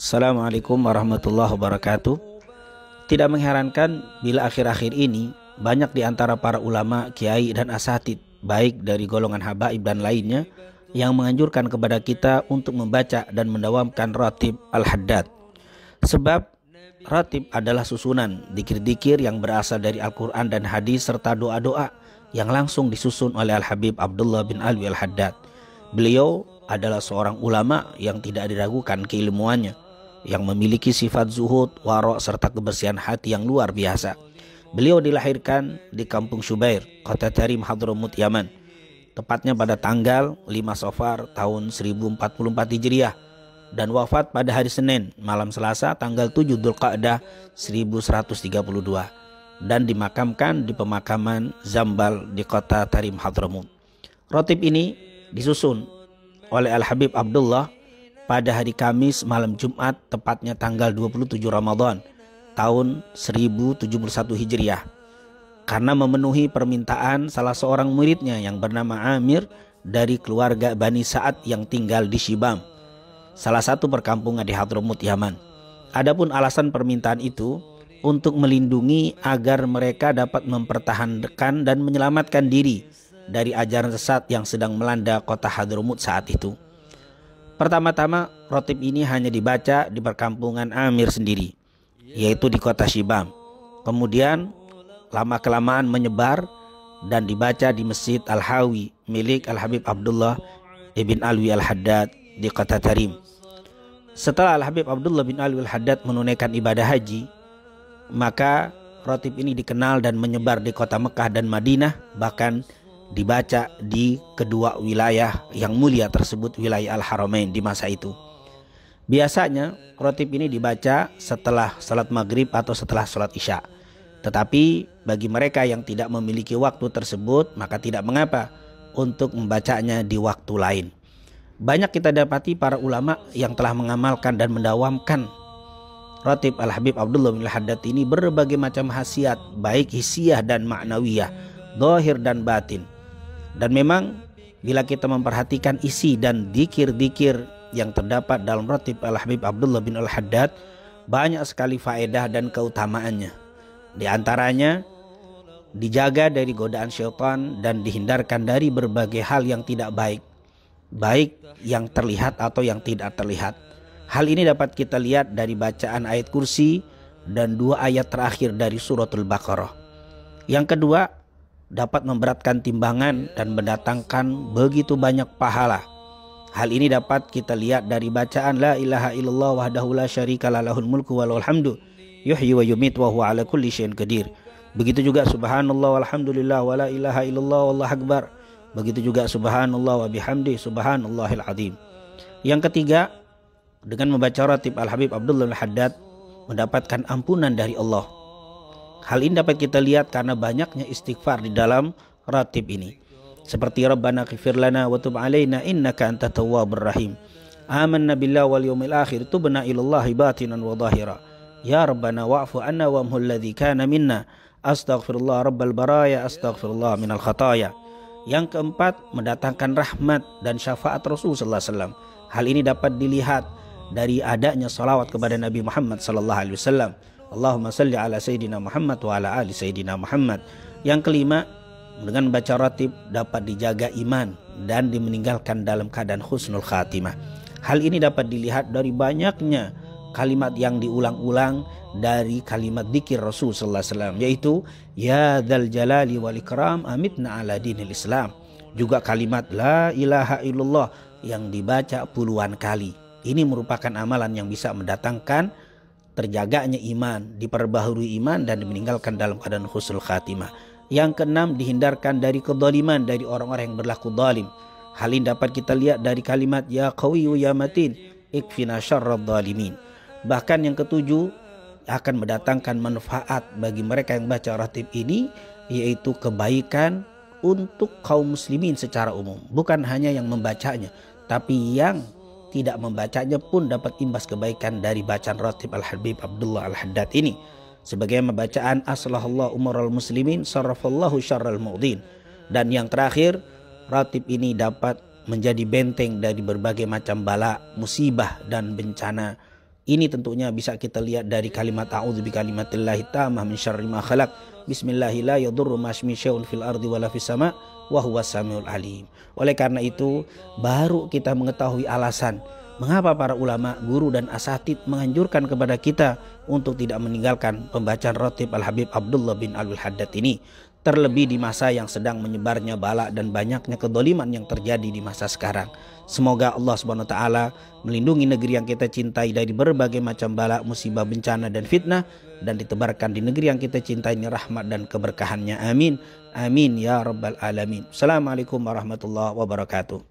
Assalamualaikum warahmatullahi wabarakatuh. Tidak mengherankan bila akhir-akhir ini banyak di antara para ulama, kiai dan asatid, baik dari golongan habaib dan lainnya, yang menganjurkan kepada kita untuk membaca dan mendawamkan ratib al-haddad. Sebab ratib adalah susunan dikir-dikir yang berasal dari Al-Quran dan hadis serta doa-doa yang langsung disusun oleh Al-Habib Abdullah bin Alwi al-Haddad. Beliau adalah seorang ulama yang tidak diragukan keilmuannya, yang memiliki sifat zuhud, warok serta kebersihan hati yang luar biasa. Beliau dilahirkan di Kampung Syubair, Kota Tarim, Hadramut, Yaman, tepatnya pada tanggal 5 Safar tahun 1044 Hijriah, dan wafat pada hari Senin malam Selasa tanggal 7 Dzulqa'dah 1132, dan dimakamkan di pemakaman Zambal di Kota Tarim, Hadramut. Ratib ini disusun oleh Al-Habib Abdullah pada hari Kamis malam Jumat, tepatnya tanggal 27 Ramadan tahun 1071 Hijriah, karena memenuhi permintaan salah seorang muridnya yang bernama Amir dari keluarga Bani Sa'ad yang tinggal di Shibam, salah satu perkampungan di Hadramut, Yaman. Adapun alasan permintaan itu untuk melindungi agar mereka dapat mempertahankan dan menyelamatkan diri dari ajaran sesat yang sedang melanda kota Hadramut saat itu. Pertama-tama, ratib ini hanya dibaca di perkampungan Amir sendiri, yaitu di kota Shibam. Kemudian lama-kelamaan menyebar dan dibaca di Masjid Al-Hawi milik Al-Habib Abdullah ibn Alwi al-Haddad di kota Tarim. Setelah Al-Habib Abdullah bin Alwi al-Haddad menunaikan ibadah haji, maka ratib ini dikenal dan menyebar di kota Mekah dan Madinah, bahkan dibaca di kedua wilayah yang mulia tersebut, wilayah Al-Haramain di masa itu. Biasanya ratib ini dibaca setelah salat maghrib atau setelah salat isya. Tetapi bagi mereka yang tidak memiliki waktu tersebut, maka tidak mengapa untuk membacanya di waktu lain. Banyak kita dapati para ulama yang telah mengamalkan dan mendawamkan ratib Al-Habib Abdullah bin Al-Haddad ini berbagai macam khasiat, baik hisiah dan ma'nawiyah, zahir dan batin. Dan memang bila kita memperhatikan isi dan dikir-dikir yang terdapat dalam ratib Al-Habib Abdullah bin Al-Haddad, banyak sekali faedah dan keutamaannya. Di antaranya dijaga dari godaan syaitan dan dihindarkan dari berbagai hal yang tidak baik, baik yang terlihat atau yang tidak terlihat. Hal ini dapat kita lihat dari bacaan ayat kursi dan 2 ayat terakhir dari suratul Baqarah. Yang kedua, dapat memberatkan timbangan dan mendatangkan begitu banyak pahala. Hal ini dapat kita lihat dari bacaan la ilaha illallah wahdahu la syarika lahul mulku wa lahul hamdu yuhyi wa yumit wa huwa ala kulli syai'in qadir. Begitu juga subhanallah walhamdulillah wa la ilaha illallah wallahu akbar. Begitu juga subhanallah wa bihamdi subhanallahil azim. Yang ketiga, dengan membaca ratib Al-Habib Abdullah al-Haddad mendapatkan ampunan dari Allah. Hal ini dapat kita lihat karena banyaknya istighfar di dalam ratib ini. Seperti Rabbana ighfir lana wa tub alaina innaka antat tawwabur rahim. Amanna billahi wal yawmil akhir tubna ilallahi batinan wa zahira. Ya Rabbana wa'fu anna wa amhul ladzi kana minna. Astaghfirullah rabbal baraya astaghfirullah minal khataya. Yang keempat, mendatangkan rahmat dan syafaat Rasul sallallahu alaihi wasallam. Hal ini dapat dilihat dari adanya salawat kepada Nabi Muhammad sallallahu alaihi wasallam. Allahumma salli ala Sayyidina Muhammad wa ala ali Sayyidina Muhammad. Yang kelima, dengan baca ratib dapat dijaga iman dan dimeninggalkan dalam keadaan husnul khatimah. Hal ini dapat dilihat dari banyaknya kalimat yang diulang-ulang dari kalimat dzikir Rasul sallallahu alaihi wasallam, yaitu ya dzal jalali wal ikram amitna ala dinil Islam. Juga kalimat la ilaha illallah yang dibaca puluhan kali. Ini merupakan amalan yang bisa mendatangkan terjaganya iman, diperbaharui iman dan meninggalkan dalam keadaan husnul khatimah. Yang keenam, dihindarkan dari kezaliman dari orang-orang yang berlaku zalim. Hal ini dapat kita lihat dari kalimat ya qawiyyu ya matin ikfina syarradz zalimin. Bahkan yang ketujuh, akan mendatangkan manfaat bagi mereka yang baca ratib ini, yaitu kebaikan untuk kaum muslimin secara umum. Bukan hanya yang membacanya, tapi yang tidak membacanya pun dapat imbas kebaikan dari bacaan ratib Al-Habib Abdullah al-Haddad ini. Sebagai bacaan aslahallahu umaral muslimin sarrafallahu syarral mu'din. Dan yang terakhir, ratib ini dapat menjadi benteng dari berbagai macam bala, musibah dan bencana Ini tentunya bisa kita lihat dari kalimat a'udzu bikalimatillahi tammah min syarri ma khalaq. Bismillahi la yadurru ma'asmi syai'un fil ardi wala fis sama wa huwas samiul alim. Oleh karena itu baru kita mengetahui alasan mengapa para ulama, guru dan asatid menganjurkan kepada kita untuk tidak meninggalkan pembacaan rotib Al-Habib Abdullah bin Abdul Haddad ini. Terlebih di masa yang sedang menyebarnya bala dan banyaknya kedoliman yang terjadi di masa sekarang. Semoga Allah SWT melindungi negeri yang kita cintai dari berbagai macam bala, musibah, bencana dan fitnah, dan ditebarkan di negeri yang kita cintai ini rahmat dan keberkahannya. Amin. Amin ya rabbal alamin. Assalamualaikum warahmatullahi wabarakatuh.